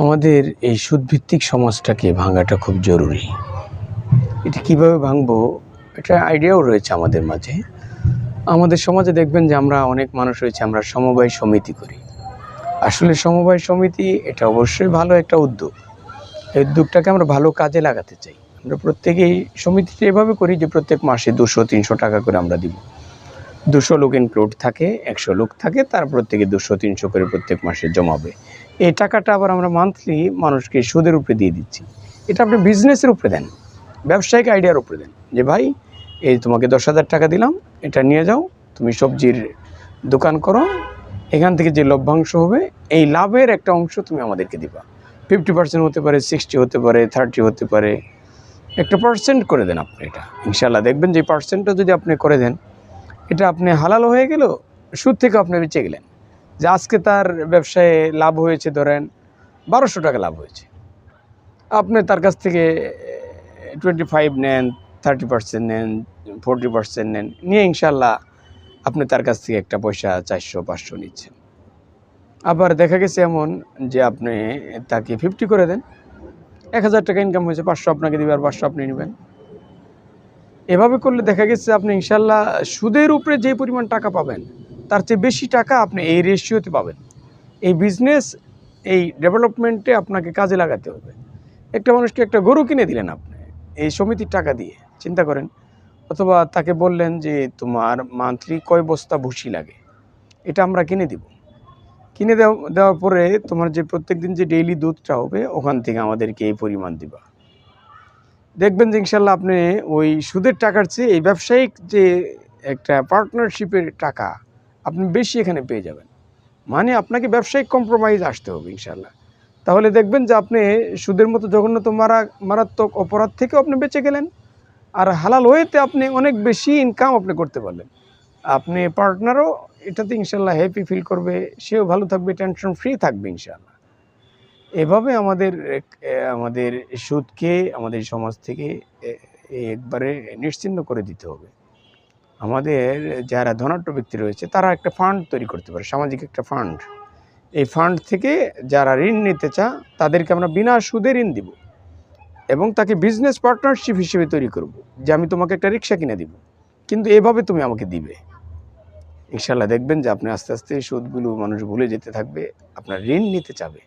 আমাদের এই সুদভিত্তিক সমাজটাকে ভাঙাটা খুব জরুরি। এটা কীভাবে ভাঙবো, এটা আইডিয়াও রয়েছে আমাদের মাঝে। আমাদের সমাজে দেখবেন যে আমরা অনেক মানুষ রয়েছে, আমরা সমবায় সমিতি করি। আসলে সমবায় সমিতি এটা অবশ্যই ভালো একটা উদ্যোগ। এই উদ্যোগটাকে আমরা ভালো কাজে লাগাতে চাই। আমরা প্রত্যেকেই সমিতিটা এভাবে করি যে প্রত্যেক মাসে 200-300 টাকা করে আমরা দিব। 200 লোক ইনক্লুড থাকে, 100 লোক থাকে, তার প্রত্যেকে 200-300 করে প্রত্যেক মাসে জমাবে। এই টাকাটা আবার আমরা মান্থলি মানুষকে সুদের উপরে দিয়ে দিচ্ছি। এটা আপনি বিজনেসের উপরে দেন, ব্যবসায়িক আইডিয়ার উপরে দেন যে ভাই এই তোমাকে 10,000 টাকা দিলাম, এটা নিয়ে যাও, তুমি সবজির দোকান করো, এখান থেকে যে লভ্যাংশ হবে এই লাভের একটা অংশ তুমি আমাদেরকে দিবা। 50% হতে পারে, 60 হতে পারে, 30 হতে পারে, একটা পার্সেন্ট করে দেন আপনি। এটা ইনশাল্লাহ দেখবেন যে পার্সেন্টটা যদি আপনি করে দেন, এটা আপনি হালাল হয়ে গেল, সুদ থেকে আপনি বেঁচে গেলেন। যে আজকে তার ব্যবসায় লাভ হয়েছে, ধরেন 1200 টাকা লাভ হয়েছে, আপনি তার কাছ থেকে 25 নেন, 30% নেন, 40% নেন, নিয়ে ইনশাল্লাহ আপনি তার কাছ থেকে একটা পয়সা 400-500 নিচ্ছেন। আবার দেখা গেছে এমন যে আপনি তাকে 50 করে দেন, 1000 টাকা ইনকাম হয়েছে, 500 আপনাকে দিবে আর 500 আপনি নেবেন। এভাবে করলে দেখা গেছে আপনি ইনশাল্লাহ সুদের উপরে যে পরিমাণ টাকা পাবেন তার চেয়ে বেশি টাকা আপনি এই রেশিওতে পাবেন। এই বিজনেস, এই ডেভেলপমেন্টে আপনাকে কাজে লাগাতে হবে। একটা মানুষকে একটা গরু কিনে দিলেন আপনি এই সমিতির টাকা দিয়ে, চিন্তা করেন। অথবা তাকে বললেন যে তোমার মান্থলি কয় বস্তা ভুসি লাগে, এটা আমরা কিনে দিব। কিনে দেওয়ার পরে তোমার যে প্রত্যেক দিন যে ডেইলি দুধটা হবে ওখান থেকে আমাদেরকে এই পরিমাণ দিবা। দেখবেন যে ইনশাল্লাহ আপনি ওই সুদের টাকার চেয়ে এই ব্যবসায়িক যে একটা পার্টনারশিপের টাকা আপনি বেশি এখানে পেয়ে যাবেন। মানে আপনাকে ব্যবসায়িক কম্প্রোমাইজ আসতে হবে ইনশাল্লাহ। তাহলে দেখবেন যে আপনি সুদের মতো জঘন্যতম মারাত্মক অপরাধ থেকেও আপনি বেঁচে গেলেন, আর হালাল ওয়েতে আপনি অনেক বেশি ইনকাম আপনি করতে পারলেন। আপনি পার্টনারও এটাতে ইনশাল্লাহ হ্যাপি ফিল করবে, সেও ভালো থাকবে, টেনশন ফ্রি থাকবে ইনশাল্লাহ। এভাবে আমাদের সুদকে আমাদের সমাজ থেকে একবারে নিশ্চিহ্ন করে দিতে হবে। আমাদের যারা ধনাঢ্য ব্যক্তি রয়েছে তারা একটা ফান্ড তৈরি করতে পারে, সামাজিক একটা ফান্ড। এই ফান্ড থেকে যারা ঋণ নিতে চায় তাদেরকে আমরা বিনা সুদে ঋণ দিব এবং তাকে বিজনেস পার্টনারশিপ হিসেবে তৈরি করব যে আমি তোমাকে একটা রিক্সা কিনে দিব, কিন্তু এভাবে তুমি আমাকে দিবে। ইনশাল্লাহ দেখবেন যে আপনি আস্তে আস্তে সুদগুলো মানুষ ভুলে যেতে থাকবে, আপনার ঋণ নিতে চাবে,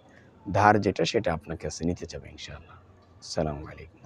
ধার যেটা সেটা আপনার কাছে নিতে চাবে ইনশাআল্লাহ। আসসালামু আলাইকুম।